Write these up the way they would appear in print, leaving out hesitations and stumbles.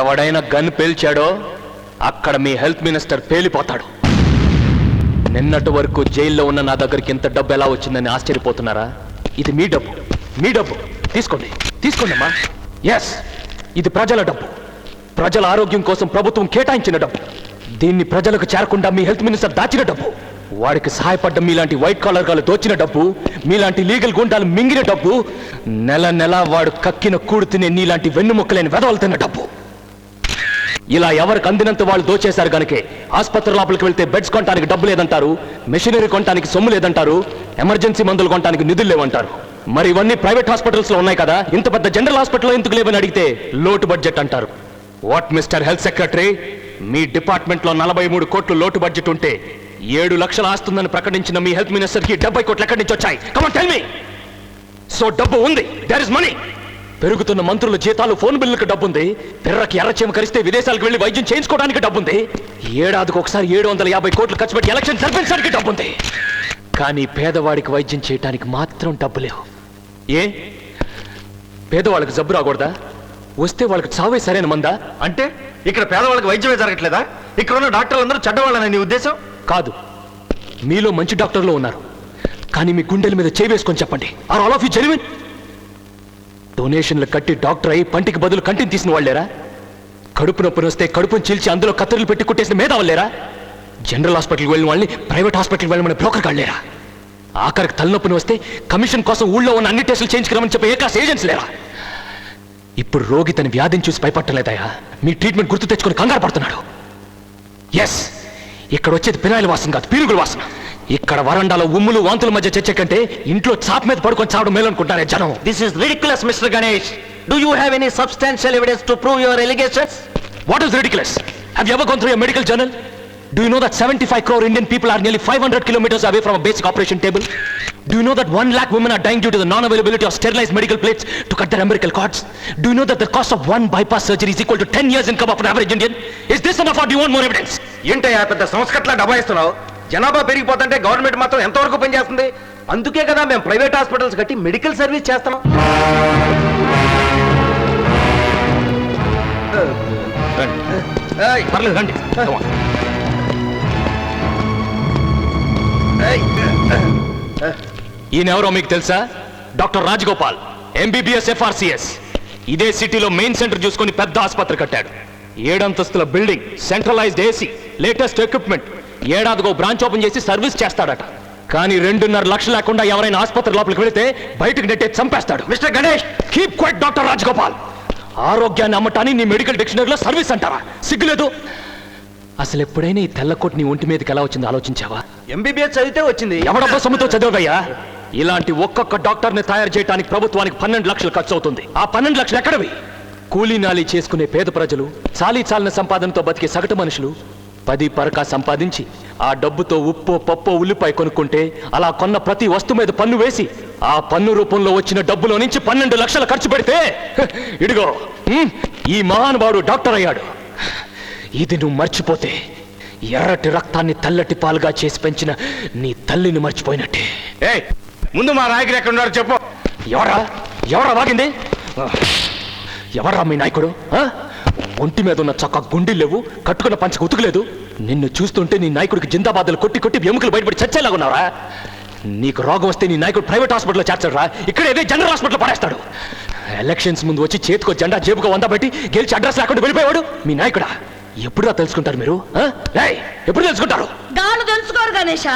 ఎవడైనా గన్ పేల్చాడో అక్కడ మీ health minister పేలిపోతాడు. నిన్నటి వరకు జైల్లో ఉన్న నా దగ్గరికి ఇంత డబ్బు ఎలా వచ్చిందని ఆశ్చర్యపోతున్నారా? ఇది మీ డబ్బు, మీ డబ్బు. తీసుకోండి, తీసుకోండి అమ్మా. ఎస్, ఇది ప్రజల డబ్బు, ప్రజల ఆరోగ్యం కోసం ప్రభుత్వం కేటాయించిన డబ్బు. దీన్ని ప్రజలకు చేరకుండా మీ హెల్త్ మినిస్టర్ దాచిన డబ్బు. వాడికి సహాయపడ్డ మీలాంటి వైట్ కాలర్ గాలు దోచిన డబ్బు, మీలాంటి లీగల్ గుండాలు మింగిన డబ్బు, నెల నెల వాడు కక్కిన కూడు తినే నీలాంటి వెన్నుముక్కలేని వెదవలుతున్న డబ్బు. ఇలా ఎవరికి అందినంత వాళ్ళు దోచేశారు గనుకే ఆసుపత్రి లోపలికి వెళ్తే బెడ్స్ కొనడానికి డబ్బు లేదంటారు, మెషినరీ కొనడానికి సొమ్ము లేదంటారు, ఎమర్జెన్సీ మందులు కొనడానికి నిధులు లేవంటారు. మరి ఇవన్నీ ప్రైవేట్ హాస్పిటల్స్ లో ఉన్నాయి కదా, ఇంత పెద్ద జనరల్ హాస్పిటల్లో ఎందుకు లేవని అడిగితే లోటు బడ్జెట్ అంటారు. What mister health secretary, me department లో 43 కోట్లు లోటు బడ్జెట్ ఉంటే 7 లక్షలు ఆస్తుందని ప్రకటించిన మీ హెల్త్ మినిస్టర్ కి 70 కోట్లు ఎక్కడి నుంచి వచ్చాయి? Come on tell me. So డబ్బు ఉంది, దేర్ ఇస్ మనీ. పెరుగుతున్న మంత్రుల జీతాలు, ఫోన్ బిల్లులకు డబ్బుంది. పిర్రకి ఎర్రచీమ కరిస్తే విదేశాలకు వెళ్లి వైద్యం చేయించుకోవడానికి డబ్బుంది. ఏడాదికి ఒకసారి 750 కోట్లు ఖర్చు పెట్టి ఎలక్షన్ జరిపించడానికి డబ్బుంది. కానీ పేదవాడికి వైద్యం చేయడానికి మాత్రం డబ్బు లేవు. ఏ పేదవాళ్ళకి జబ్బు రాకూడదా? వస్తే వాళ్ళకి చావే సరైన మందా? అంటే ఇక్కడ పేదవాళ్ళకి వైద్యమే జరగట్లేదా? ఇక్కడ ఉన్న డాక్టర్లు అందరూ చెడ్డవాళ్ళని నీ ఉద్దేశం? కాదు, మీలో మంచి డాక్టర్లు ఉన్నారు. కానీ మీ గుండెల మీద చేయి వేసుకొని చెప్పండి, are all of you genuine? డొనేషన్లు కట్టి డాక్టర్ అయి పంటికి బదులు కంటిని తీసిన వాళ్ళేరా? కడుపు నొప్పి వస్తే కడుపును చీల్చి అందులో కత్తెరలు పెట్టి కుట్టేసిన మేధావులేరా? జనరల్ హాస్పిటల్కి వెళ్ళిన వాళ్ళని ప్రైవేట్ హాస్పిటల్కి వెళ్ళమని బ్రోకర్ కాళ్ళేరా? ఆఖరికి తలనొప్పిని వస్తే కమిషన్ కోసం ఊళ్ళో ఉన్న అన్ని టెస్టులు చేయించుకురామని చెప్పే ఏ క్లాస్ ఏజెంట్స్ లేరా? ఇప్పుడు రోగి తన వ్యాధిని చూసి భయపట్టలేదయా, మీ ట్రీట్మెంట్ గుర్తు తెచ్చుకొని కంగారు పడుతున్నాడు. ఎస్, ఇక్కడ వచ్చేది పినాయిల వాసన కాదు, పీరుగుల వాసన. ఇక్కడ వరండాలో ఉమ్ములు వాంతుల మధ్య చర్చ కంటే ఇంట్లో చాప్ మీద పడుకొని చావడం మేలనుకుంటారే జనం. This is ridiculous mister Ganesh. Do you have any substantial evidence to prove your allegations? What is ridiculous? Have you ever gonna through a medical journal? Do you know that 75 crore Indian people are nearly 500 kilometers away from a basic operation table? Do you know that 1 lakh women are dying due to the non-availability of sterilized medical plates to cut their umbilical cords? Do you know that the cost of 1 bypass surgery is equal to 10 years income of an average Indian? Is this enough or do you want more evidence? ఏంటయ్యా పెద్ద సంస్కట్లా డబాయిస్తున్నావు? జనాభా పెరిగిపోతుంటే government మాత్రం ఎంతవరకు పనిచేస్తుంది? అందుకే కదా మేము private hospitals కట్టి మెడికల్ సర్వీస్ చేస్తాం. పర్లేదు రండి. ఈయనెవరో మీకు తెలుసా? Doctor Rajagopal, MBBS FRCS. ఇదే సిటీలో మెయిన్ సెంటర్ చూసుకొని పెద్ద ఆసుపత్రి కట్టాడు. 7 అంతస్తుల building, centralized AC, latest equipment. ఏడాదికో బ్రాంచ్ ఓపెన్ చేసి సర్వీస్ చేస్తాడట. కానీ 2.5 లక్షలు లేకుండా ఎవరైనా ఆసుపత్రి లోపలికి వెళితే బయటకు నెట్టే చంపేస్తాడు. Mister Ganesh, keep quiet doctor Rajagopal. ఆరోగ్యాన్ని అమ్మటాన్ని నీ మెడికల్ డిక్షనరీలో సర్వీస్ అంటారా? సిగ్గులేదు? అసలు ఎప్పుడైనా ఈ తెల్లకోట్ నీ ఒంటి మీదకి ఎలా వచ్చిందో ఆలోచించావా? MBBS చదివితే వచ్చింది. ఎవడబ్బా సొమ్ముతో చదివయ్యా? ఇలాంటి ఒక్కొక్క డాక్టర్ని తయారు చేయడానికి ప్రభుత్వానికి 12 లక్షలు ఖర్చు అవుతుంది. ఆ 12 లక్షలు ఎక్కడవి? కూలీ నాలి చేసుకునే పేద ప్రజలు, చాలీ చాలిన సంపాదనతో బతికే సగటు మనుషులు 10 పరకా సంపాదించి ఆ డబ్బుతో ఉప్పో పప్పో ఉల్లిపాయ కొనుక్కుంటే అలా కొన్న ప్రతి వస్తువు మీద పన్ను వేసి ఆ పన్ను రూపంలో వచ్చిన డబ్బులో నుంచి 12 లక్షలు ఖర్చు పెడితే ఇడిగో ఈ మహానుభావుడు డాక్టర్ అయ్యాడు. ఇది నువ్వు మర్చిపోతే ఎర్రటి రక్తాన్ని తెల్లటి పాలుగా చేసి పెంచిన నీ తల్లిని మర్చిపోయినట్టే. ముందు మా నాయకుడు ఎక్కడున్నాడు చెప్పు. ఎవరా ఎవరా వాగింది? ఎవరా మీ నాయకుడు? ఒంటి మీద ఉన్న చక్క గుండీ లేవు, కట్టుకున్న పంచకు ఉతుకులేదు. నిన్ను చూస్తుంటే నీ నాయకుడికి జిందాబాదులు కొట్టి కొట్టి ఎముకలు బయటపడి చచ్చేలాగున్నారా? నీకు రోగం వస్తే నీ నాయకుడు ప్రైవేట్ హాస్పిటల్లో చేర్చాడు రా, ఇక్కడ ఏదే జనరల్ హాస్పిటల్లో పడేస్తాడు. ఎలక్షన్స్ ముందు వచ్చి చేతికో జెండా జేబుకో 100 పెట్టి గెలిచి అడ్రస్ లేకుండా వెళ్ళిపోయాడు మీ నాయకుడా. ఎప్పుడుగా తెలుసుకుంటారు మీరు? ఎప్పుడు తెలుసుకుంటారు? గాను తెలుసుకోరు గణేష,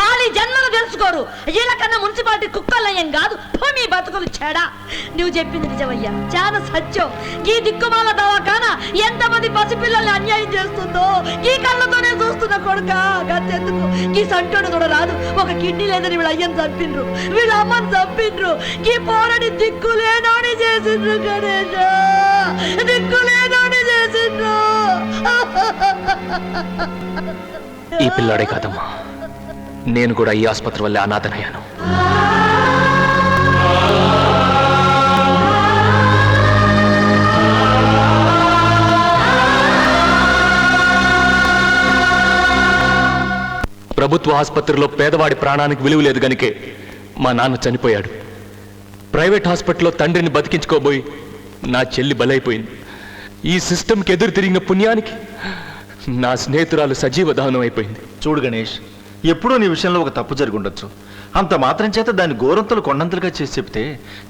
ఆలి జన్మను తెలుసుకోరు. వీళ్ళకన్నా మున్సిపాలిటీ కుక్కలయ్యం కాదు, భూమి బతుకులు చెడా. నువ్వు చెప్పింది నిజమయ్యా, చాలా సత్యం. ఈ దిక్కుమాల దవాఖాన ఎంతమంది పసిపిల్లల్ని అన్యాయం చేస్తుందో ఈ కళ్ళతోనే చూస్తున్న కొడుక. గతెందుకు ఈ సంటోడు కూడా రాదు. ఒక కిడ్నీ లేదని వీళ్ళ అయ్యని చంపిండ్రు, వీళ్ళ అమ్మని చంపిండ్రు. ఈ పోరని దిక్కులేనోని చేసిండ్రు గణేష, దిక్కులేనోని చేసిండ్రు. ఈ పిల్లాడే కాదమ్మా, నేను కూడా ఈ ఆసుపత్రి వల్లే అనాథనయ్యాను. ప్రభుత్వ ఆసుపత్రిలో పేదవాడి ప్రాణానికి విలువ లేదు గనుకే మా నాన్న చనిపోయాడు. ప్రైవేట్ హాస్పిటల్లో తండ్రిని బతికించుకోబోయి నా చెల్లి బలైపోయింది. ఈ సిస్టమ్కి ఎదురు తిరిగిన పుణ్యానికి నా స్నేహితురాలు సజీవ దహనం అయిపోయింది. చూడు గణేష్, ఎప్పుడో నీ విషయంలో ఒక తప్పు జరిగి ఉండొచ్చు. అంత మాత్రం చేత దాని గోరంతలు కొండంతలుగా చేసి చెప్తే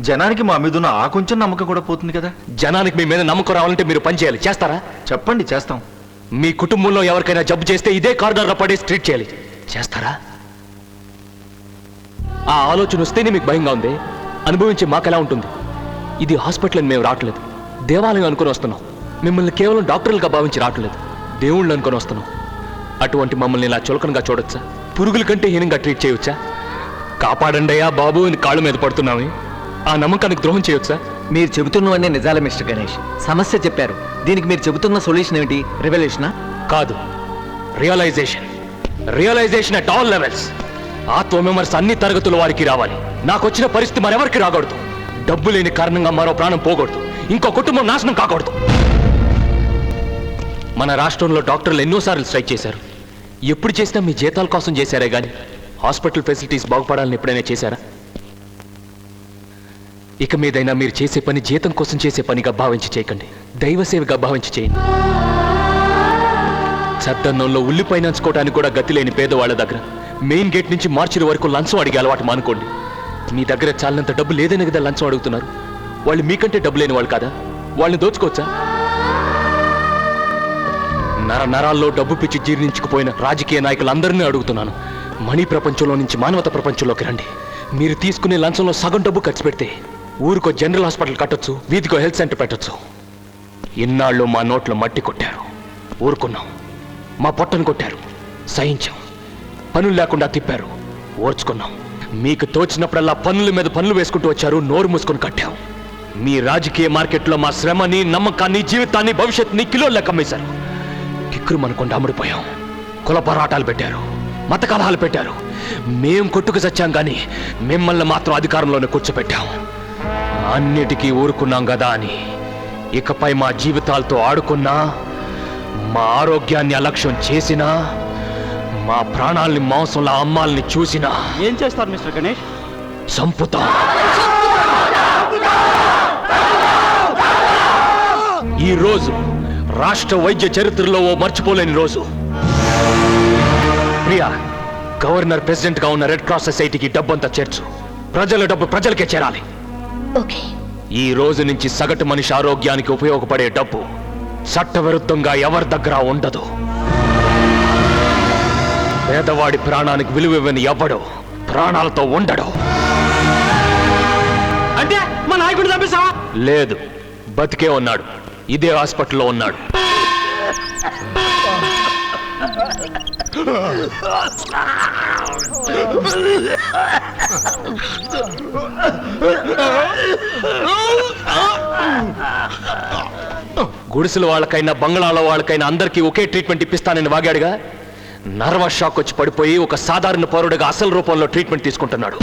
జనానికి మా మీద ఉన్న ఆ కొంచెం నమ్మకం కూడా పోతుంది కదా. జనానికి మీ మీద నమ్మకం రావాలంటే మీరు పని చేయాలి. చేస్తారా? చెప్పండి, చేస్తాం. మీ కుటుంబంలో ఎవరికైనా జబ్బు చేస్తే ఇదే కార్నర్లో పడేసి ట్రీట్ చేయాలి. చేస్తారా? ఆ ఆలోచన వస్తేనే మీకు భయంగా ఉంది. అనుభవించి మాకెలా ఉంటుంది? ఇది హాస్పిటల్ అని మేము రావట్లేదు, దేవాలయం అనుకుని వస్తున్నాం. మిమ్మల్ని కేవలం డాక్టర్లుగా భావించి రావట్లేదు, దేవుళ్ళు అనుకుని వస్తున్నాం. అటువంటి మమ్మల్ని ఇలా చులకనగా చూడొచ్చా? పురుగుల కంటే హీనంగా ట్రీట్ చేయొచ్చా? కాపాడండి అయ్యా బాబు అని కాళ్ళ మీద పడుతున్నామే, ఆ నమ్మకానికి ద్రోహం చేయొచ్చా? మీరు చెబుతున్నవన్నీ నిజాలే మిస్టర్ గణేష్. సమస్య చెప్పారు, దీనికి మీరు చెబుతున్న సొల్యూషన్ ఏమిటి? రెవల్యూషనా? కాదు, realization. Realization at all levels. ఆత్మవిమర్శ అన్ని తరగతుల వారికి రావాలి. నాకు వచ్చిన పరిస్థితి మరెవరికి రాకూడదు. డబ్బు లేని కారణంగా మరో ప్రాణం పోకూడదు, ఇంకో కుటుంబం నాశనం కాకూడదు. మన రాష్ట్రంలో డాక్టర్లు ఎన్నోసార్లు స్ట్రైక్ చేశారు. ఎప్పుడు చేసినా మీ జీతాల కోసం చేశారే కానీ హాస్పిటల్ ఫెసిలిటీస్ బాగుపడాలని ఎప్పుడైనా చేశారా? ఇక మీదైనా మీరు చేసే పని జీతం కోసం చేసే పనిగా భావించి చేయకండి, దైవసేవగా భావించి చేయండి. చద్దన్నంలో ఉల్లిపై నంచుకోవడానికి కూడా గతి లేని పేదవాళ్ల దగ్గర మెయిన్ గేట్ నుంచి మార్చిల వరకు లంచం అడిగే అలవాటు మానుకోండి. మీ దగ్గర చాలినంత డబ్బు లేదనే కదా లంచం అడుగుతున్నారు. వాళ్ళు మీకంటే డబ్బు లేని వాళ్ళు కాదా? వాళ్ళని దోచుకోవచ్చా? నరాల్లో డబ్బు పిచ్చి జీర్ణించుకుపోయిన రాజకీయ నాయకులందరినీ అడుగుతున్నాను, మనీ ప్రపంచంలో నుంచి మానవత ప్రపంచంలోకి రండి. మీరు తీసుకునే లంచంలో సగం డబ్బు ఖర్చు పెడితే ఊరికో జనరల్ హాస్పిటల్ కట్టొచ్చు, వీధికో హెల్త్ సెంటర్ పెట్టొచ్చు. ఇన్నాళ్ళు మా నోట్లో మట్టి కొట్టారు, ఊరుకున్నాం. మా పొట్టను కొట్టారు, సహించాం. పనులు లేకుండా తిప్పారు, ఓర్చుకున్నాం. మీకు తోచినప్పుడల్లా పనుల మీద పనులు వేసుకుంటూ వచ్చారు, నోరు మూసుకొని కట్టాం. మీ రాజకీయ మార్కెట్లో మా శ్రమని, నమ్మకాన్ని, జీవితాన్ని, భవిష్యత్తుని కిలోలు లెక్కమ్మేశారు. కిక్కురు మనకుండా అమ్ముడిపోయాం. కుల పోరాటాలు పెట్టారు, మత కలహాలు పెట్టారు. మేం కొట్టుకు చచ్చాం కానీ మిమ్మల్ని మాత్రం అధికారంలోనే కూర్చోపెట్టాం. అన్నిటికీ ఊరుకున్నాం కదా అని ఇకపై మా జీవితాలతో ఆడుకున్నా, మా ఆరోగ్యాన్ని అలక్ష్యం చేసినా, మా ప్రాణాల్ని మాంసంలో అమ్మాలని చూసినా ఏం చేస్తారు మిస్టర్ గణేష్? చంపుతాం. ఈ రోజు రాష్ట్ర వైద్య చరిత్రలో ఓ మర్చిపోలేని రోజు. ప్రియా, గవర్నర్ ప్రెసిడెంట్ గా ఉన్న రెడ్ క్రాస్ సొసైటీకి డబ్బంతా చేర్చు. ప్రజల డబ్బు ప్రజలకే చేరాలి. ఈ రోజు నుంచి సగటు మనిషి ఆరోగ్యానికి ఉపయోగపడే డబ్బు చట్టవిరుద్ధంగా ఎవరి దగ్గర ఉండదు. పేదవాడి ప్రాణానికి విలువివ్వని ఎవ్వడు ప్రాణాలతో ఉండడు. అంటే మా నాయకుడు చంపేశావా? లేదు, బతికే ఉన్నాడు. ఇదే హాస్పిటల్లో ఉన్నాడు. గుడిసెల వాళ్ళకైనా బంగ్లాల వాళ్ళకైనా అందరికీ ఒకే ట్రీట్మెంట్ ఇప్పిస్తానని వాగాడుగా. నర్వస్ షాక్ వచ్చి పడిపోయి ఒక సాధారణ పౌరుడిగా అసలు రూపంలో ట్రీట్మెంట్ తీసుకుంటున్నాడు.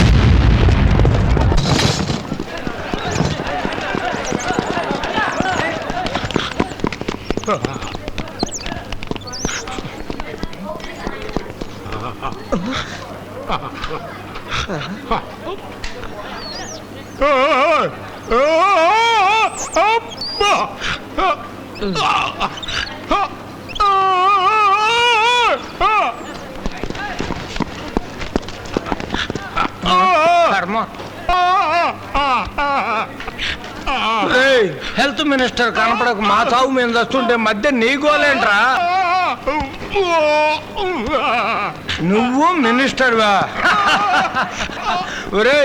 హెల్త్ మినిస్టర్ కనపడక మా చావు మేము వస్తుంటే మధ్య నీ గోలేంట్రా? నువ్వు మినిస్టర్ వా? ఒరే,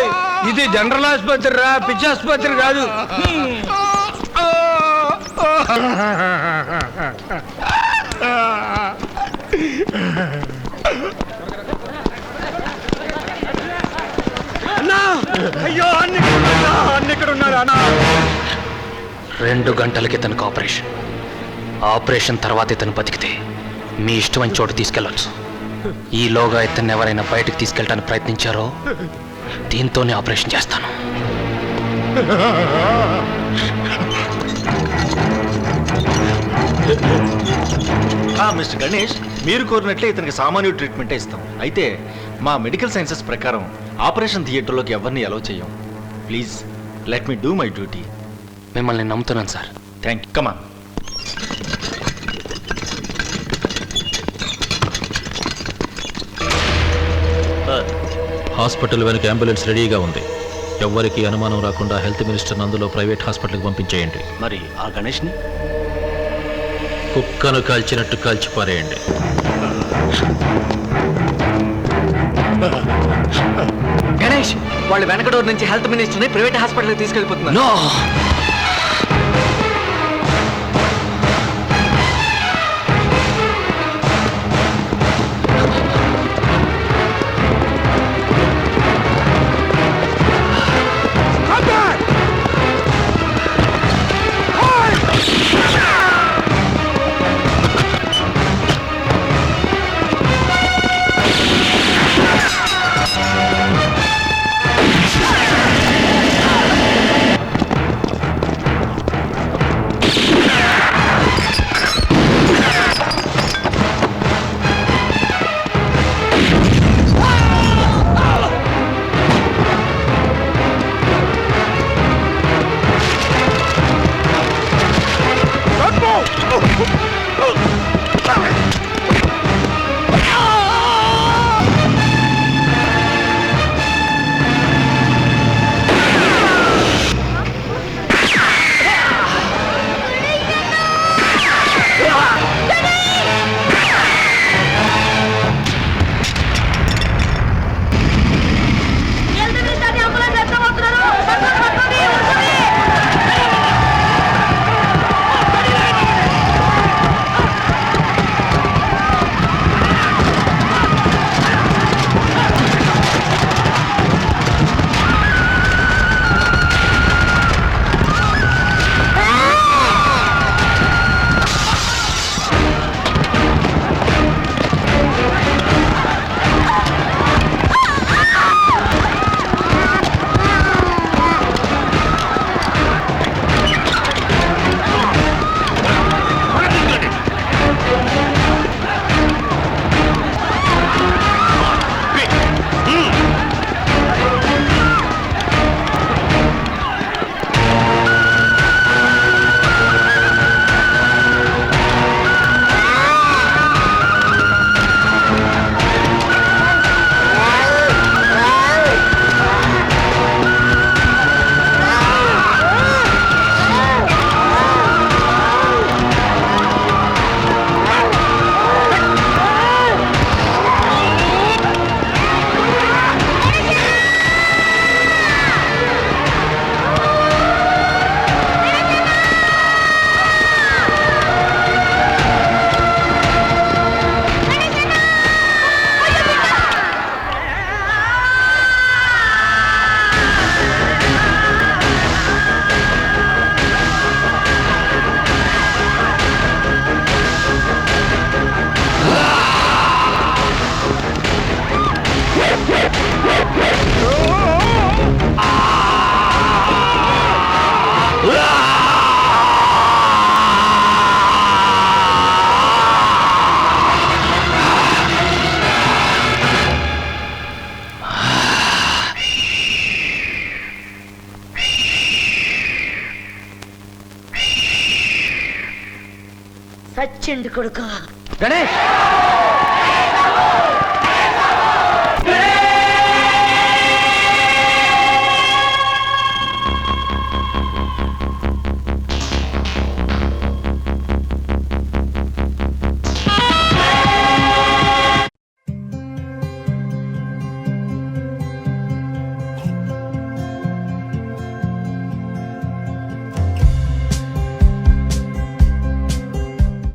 ఇది జనరల్ ఆసుపత్రి రా, పిచ్చి ఆసుపత్రి కాదు. అయ్యో, అన్ని ఇక్కడ ఉన్నారు అన్నా. 2 గంటలకి ఇతనికి ఆపరేషన్ తర్వాత ఇతను బతికితే మీ ఇష్టమైన చోటు తీసుకెళ్ళొచ్చు. ఈలోగా ఇతన్ని ఎవరైనా బయటకు తీసుకెళ్ళడానికి ప్రయత్నించారో దీంతోనే ఆపరేషన్ చేస్తాను. మిస్టర్ గణేష్, మీరు కోరినట్లే ఇతనికి సామాన్య ట్రీట్మెంటే ఇస్తాం. అయితే మా మెడికల్ సైన్సెస్ ప్రకారం ఆపరేషన్ థియేటర్లోకి ఎవరిని అలౌ చేయం. Please let me do my duty. మిమ్మల్ని నమ్ముతున్నాను sir. Thank you. Come on. Hospital వెనక అంబులెన్స్ రెడీగా ఉంది. ఎవ్వరికి అనుమానం రాకుండా హెల్త్ మినిస్టర్ అందులో ప్రైవేట్ హాస్పిటల్కి పంపించేయండి. మరి ఆ గణేష్ని కుక్కను కాల్చినట్టు కాల్చి పారేయండి. గణేష్, వాళ్ళు వెనక డోర్ నుంచి హెల్త్ మినిస్టర్ని ప్రైవేట్ హాస్పిటల్కి తీసుకెళ్ళిపోతున్నారు. సచ్చిండు కొడుకు. గణేష్